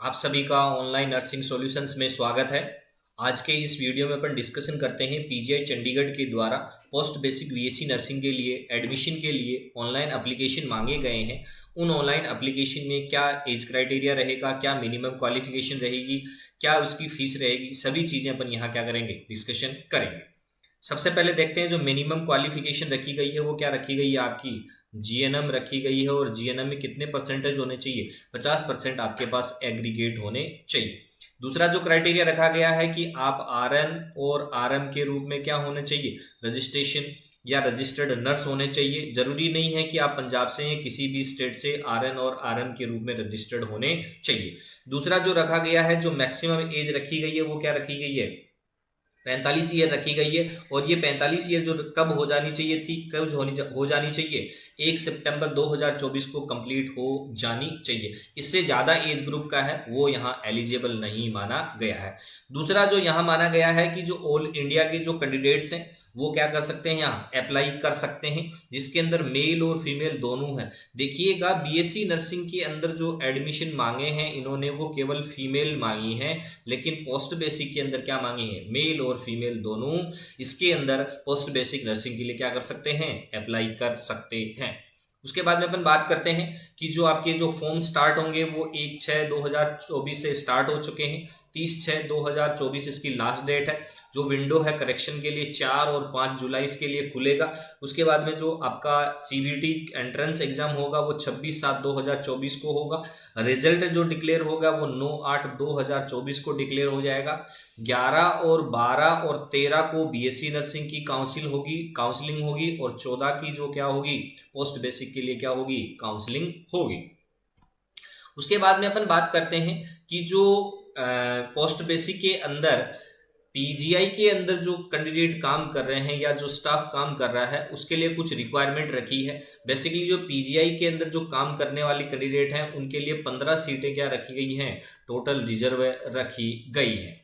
आप सभी का ऑनलाइन नर्सिंग सॉल्यूशंस में स्वागत है। आज के इस वीडियो में अपन डिस्कशन करते हैं पीजीआई चंडीगढ़ के द्वारा पोस्ट बेसिक बीएससी नर्सिंग के लिए एडमिशन के लिए ऑनलाइन एप्लीकेशन मांगे गए हैं। उन ऑनलाइन एप्लीकेशन में क्या एज क्राइटेरिया रहेगा, क्या मिनिमम क्वालिफिकेशन रहेगी, क्या उसकी फीस रहेगी, सभी चीज़ें अपन यहाँ क्या करेंगे, डिस्कशन करेंगे। सबसे पहले देखते हैं जो मिनिमम क्वालिफिकेशन रखी गई है वो क्या रखी गई है, आपकी जीएनएम रखी गई है। और जीएनएम में कितने परसेंटेज होने चाहिए, 50% आपके पास एग्रीगेट होने चाहिए। दूसरा जो क्राइटेरिया रखा गया है कि आप आरएन और आरएम के रूप में क्या होने चाहिए, रजिस्ट्रेशन या रजिस्टर्ड नर्स होने चाहिए। जरूरी नहीं है कि आप पंजाब से हैं, किसी भी स्टेट से आरएन और आरएम के रूप में रजिस्टर्ड होने चाहिए। दूसरा जो रखा गया है, जो मैक्सिमम एज रखी गई है वो क्या रखी गई है, 45 ईयर रखी गई है। और ये 45 ईयर जो कब हो जानी चाहिए थी, कब हो जानी चाहिए, 1 सितंबर 2024 को कंप्लीट हो जानी चाहिए। इससे ज़्यादा एज ग्रुप का है वो यहाँ एलिजिबल नहीं माना गया है। दूसरा जो यहाँ माना गया है कि जो ऑल इंडिया के जो कैंडिडेट्स हैं वो क्या कर सकते हैं, यहाँ अप्लाई कर सकते हैं, जिसके अंदर मेल और फीमेल दोनों हैं। देखिएगा बीएससी नर्सिंग के अंदर जो एडमिशन मांगे हैं इन्होंने वो केवल फीमेल मांगी है, लेकिन पोस्ट बेसिक के अंदर क्या मांगी है, मेल और फीमेल दोनों। इसके अंदर पोस्ट बेसिक नर्सिंग के लिए क्या कर सकते हैं, अप्लाई कर सकते हैं। उसके बाद में अपन बात करते हैं कि जो आपके जो फॉर्म स्टार्ट होंगे वो 1/6/2024 से स्टार्ट हो चुके हैं। 30/6/2024 इसकी लास्ट डेट है। जो विंडो है करेक्शन के लिए 4 और 5 जुलाई इसके लिए खुलेगा। उसके बाद में जो आपका सीबीटी एंट्रेंस एग्जाम होगा वो 26/7/2024 को होगा। रिजल्ट जो डिक्लेयर होगा वो 9/8/2024 को डिक्लेयर हो जाएगा। 11 और 12 और 13 को बीएससी नर्सिंग की काउंसलिंग होगी और 14 की जो क्या होगी, पोस्ट बेसिक के लिए क्या होगी, काउंसलिंग होगी। उसके बाद में अपन बात करते हैं कि जो पोस्ट बेसिक के अंदर पीजीआई के अंदर जो कैंडिडेट काम कर रहे हैं या जो स्टाफ काम कर रहा है उसके लिए कुछ रिक्वायरमेंट रखी है। बेसिकली जो पीजीआई के अंदर जो काम करने वाली कैंडिडेट हैं उनके लिए 15 सीटें क्या रखी गई हैं, टोटल रिजर्व रखी गई हैं।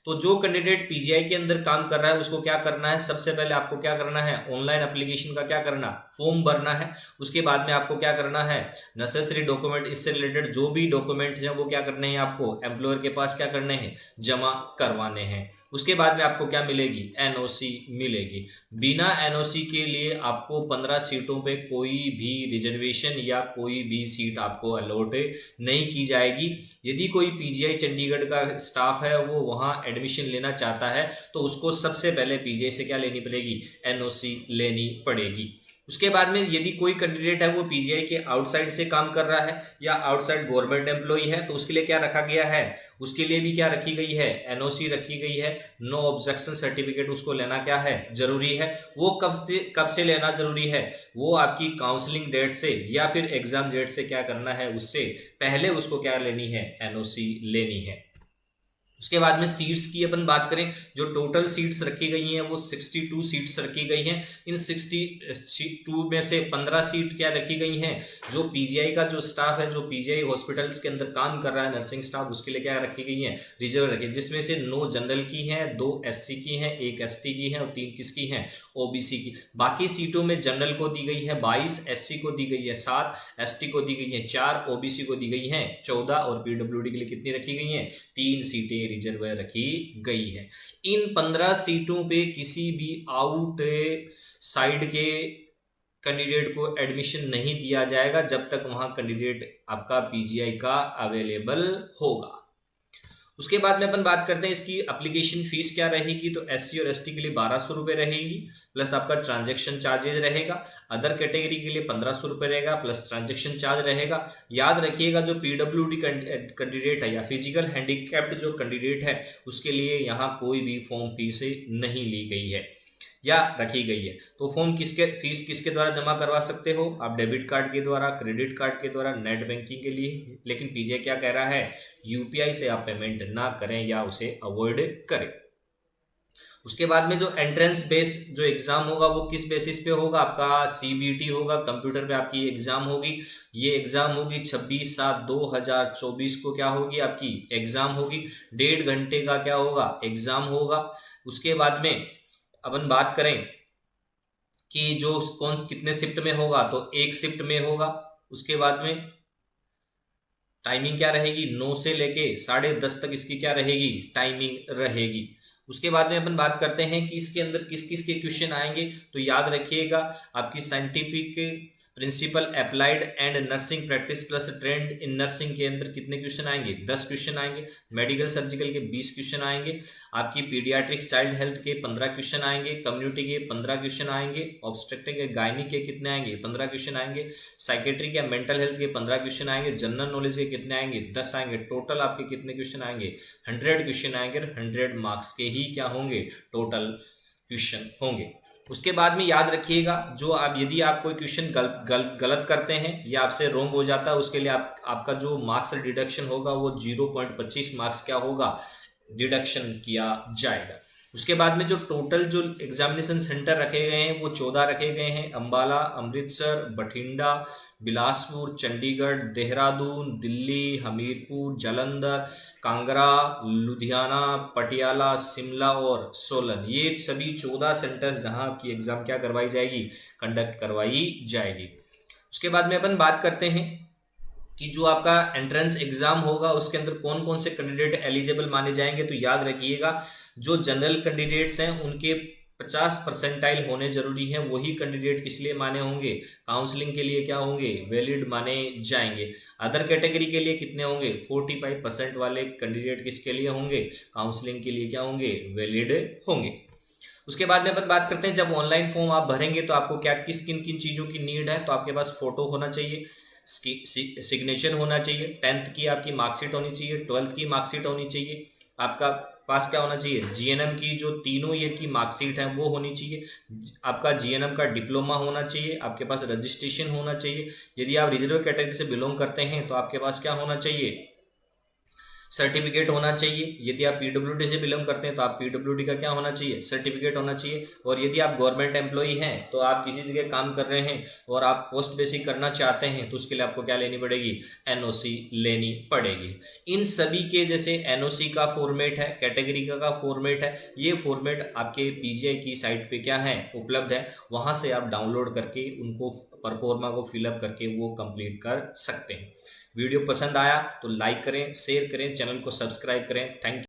तो जो कैंडिडेट पीजीआई के अंदर काम कर रहा है उसको क्या करना है, सबसे पहले आपको क्या करना है, ऑनलाइन एप्लीकेशन का क्या करना, फॉर्म भरना है। उसके बाद में आपको क्या करना है, नेसेसरी डॉक्यूमेंट, इससे रिलेटेड जो भी डॉक्यूमेंट हैं वो क्या करने हैं, आपको एम्प्लॉयर के पास क्या करने हैं, जमा करवाने हैं। उसके बाद में आपको क्या मिलेगी, एनओसी मिलेगी। बिना एनओसी के लिए आपको 15 सीटों पे कोई भी रिजर्वेशन या कोई भी सीट आपको अलॉट नहीं की जाएगी। यदि कोई पीजीआई चंडीगढ़ का स्टाफ है वो वहां एडमिशन लेना चाहता है तो उसको सबसे पहले पीजीआई से क्या लेनी पड़ेगी, एनओसी लेनी पड़ेगी। उसके बाद में यदि कोई कैंडिडेट है वो पीजीआई के आउटसाइड से काम कर रहा है या आउटसाइड गवर्नमेंट एम्प्लॉय है तो उसके लिए क्या रखा गया है, उसके लिए भी क्या रखी गई है, एनओसी रखी गई है। नो ऑब्जेक्शन सर्टिफिकेट उसको लेना क्या है, जरूरी है। वो कब से लेना जरूरी है, वो आपकी काउंसलिंग डेट से या फिर एग्जाम डेट से क्या करना है, उससे पहले उसको क्या लेनी है, एनओसी लेनी है। उसके बाद में सीट्स की अपन बात करें, जो टोटल सीट्स रखी गई हैं वो 62 सीट्स रखी गई हैं। इन 62 में से 15 सीट क्या रखी गई हैं, जो पीजीआई का जो स्टाफ है, जो पीजीआई हॉस्पिटल्स के अंदर काम कर रहा है नर्सिंग स्टाफ, उसके लिए क्या रखी गई हैं, रिजर्व रखी, जिसमें से 9 जनरल की हैं, 2 एससी की हैं, 1 एसटी की हैं और 3 किसकी हैं, ओबीसी की। बाकी सीटों में जनरल को दी गई है 22, एससी को दी गई है 7, एसटी को दी गई है 4, ओबीसी को दी गई है 14 और पीडब्ल्यूडी के लिए कितनी रखी गई हैं, 3 सीटें रिजर्व रखी गई है। इन 15 सीटों पे किसी भी आउट साइड के कैंडिडेट को एडमिशन नहीं दिया जाएगा जब तक वहां कैंडिडेट आपका पीजीआई का अवेलेबल होगा। उसके बाद में अपन बात करते हैं इसकी एप्लीकेशन फीस क्या रहेगी, तो एससी और एसटी के लिए 1200 रुपये रहेगी, प्लस आपका ट्रांजैक्शन चार्जेज रहेगा। अदर कैटेगरी के लिए 1500 रुपये रहेगा, प्लस ट्रांजैक्शन चार्ज रहेगा। याद रखिएगा जो पीडब्ल्यूडी कैंडिडेट है या फिजिकल हैंडीकैप्ड जो कैंडिडेट है उसके लिए यहाँ कोई भी फॉर्म फीस नहीं ली गई है या रखी गई है। तो फॉर्म फीस किसके द्वारा जमा करवा सकते हो आप, डेबिट कार्ड के द्वारा, क्रेडिट कार्ड के द्वारा, नेट बैंकिंग के लिए। लेकिन पीजीआई क्या कह रहा है, यूपीआई से आप पेमेंट ना करें या उसे अवॉइड करें। उसके बाद में जो एंट्रेंस बेस जो एग्जाम होगा वो किस बेसिस पे होगा, आपका सीबीटी होगा, कंप्यूटर पे आपकी एग्जाम होगी। ये एग्जाम होगी 26/7/2024 को क्या होगी, आपकी एग्जाम होगी। 1.5 घंटे का क्या होगा, एग्जाम होगा। उसके बाद में अपन बात करें कि जो कौन कितने शिफ्ट में होगा, तो 1 शिफ्ट में होगा। उसके बाद में टाइमिंग क्या रहेगी, 9 से लेके 10:30 तक इसकी क्या रहेगी, टाइमिंग रहेगी। उसके बाद में अपन बात करते हैं कि इसके अंदर किस किस के क्वेश्चन आएंगे। तो याद रखिएगा, आपकी scientific principle applied and nursing practice plus trend in nursing के अंदर कितने क्वेश्चन आएंगे, 10 क्वेश्चन आएंगे। मेडिकल सर्जिकल के 20 क्वेश्चन आएंगे। आपकी पीडियाट्रिक चाइल्ड हेल्थ के 15 क्वेश्चन आएंगे। कम्युनिटी के 15 क्वेश्चन आएंगे। ऑब्स्टेट्रिक के गायनी के कितने आएंगे, 15 क्वेश्चन आएंगे। साइकेट्रिक या मेंटल हेल्थ के 15 क्वेश्चन आएंगे। जनरल नॉलेज के कितने आएंगे, 10 आएंगे। टोटल आपके कितने क्वेश्चन आएंगे, 100 क्वेश्चन आएंगे। 100 मार्क्स के ही क्या होंगे, टोटल क्वेश्चन होंगे। उसके बाद में याद रखिएगा, जो आप यदि आप कोई क्वेश्चन गलत करते हैं या आपसे रॉन्ग हो जाता है, उसके लिए आपका जो मार्क्स डिडक्शन होगा वो 0.25 मार्क्स क्या होगा, डिडक्शन किया जाएगा। उसके बाद में जो टोटल जो एग्जामिनेशन सेंटर रखे गए हैं वो 14 रखे गए हैं। अंबाला, अमृतसर, बठिंडा, बिलासपुर, चंडीगढ़, देहरादून, दिल्ली, हमीरपुर, जालंधर, कांगड़ा, लुधियाना, पटियाला, शिमला और सोलन। ये सभी 14 सेंटर्स जहां आपकी एग्जाम क्या करवाई जाएगी, कंडक्ट करवाई जाएगी। उसके बाद में अपन बात करते हैं कि जो आपका एंट्रेंस एग्जाम होगा उसके अंदर कौन कौन से कैंडिडेट एलिजिबल माने जाएंगे। तो याद रखिएगा, जो जनरल कैंडिडेट्स हैं उनके 50 परसेंटाइल होने जरूरी हैं। वही कैंडिडेट किस लिए माने होंगे, काउंसलिंग के लिए क्या होंगे, वैलिड माने जाएंगे। अदर कैटेगरी के लिए कितने होंगे, 45% वाले कैंडिडेट किसके लिए होंगे, काउंसलिंग के लिए क्या होंगे, वैलिड होंगे। उसके बाद में अपन बात करते हैं, जब ऑनलाइन फॉर्म आप भरेंगे तो आपको क्या किन किन चीज़ों की नीड है। तो आपके पास फोटो होना चाहिए, सिग्नेचर होना चाहिए, 10th की आपकी मार्कशीट होनी चाहिए, 12th की मार्कशीट होनी चाहिए, आपका पास क्या होना चाहिए, जीएनएम की जो 3 ईयर की मार्कशीट है वो होनी चाहिए, आपका जीएनएम का डिप्लोमा होना चाहिए, आपके पास रजिस्ट्रेशन होना चाहिए। यदि आप रिजर्व कैटेगरी से बिलोंग करते हैं तो आपके पास क्या होना चाहिए, सर्टिफिकेट होना चाहिए। यदि आप पीडब्ल्यूडी से बिलोंग करते हैं तो आप पीडब्ल्यूडी का क्या होना चाहिए, सर्टिफिकेट होना चाहिए। और यदि आप गवर्नमेंट एम्प्लॉई हैं तो आप किसी जगह काम कर रहे हैं और आप पोस्ट बेसिक करना चाहते हैं तो उसके लिए आपको क्या लेनी पड़ेगी, एनओसी लेनी पड़ेगी। इन सभी के जैसे एनओसी का फॉर्मेट है, कैटेगरी का फॉर्मेट है, ये फॉर्मेट आपके पीजीआई की साइट पे क्या है, उपलब्ध है। वहां से आप डाउनलोड करके उनको परफॉर्मा को फिलअप करके वो कंप्लीट कर सकते हैं। वीडियो पसंद आया तो लाइक करें, शेयर करें, चैनल को सब्सक्राइब करें। Thank you.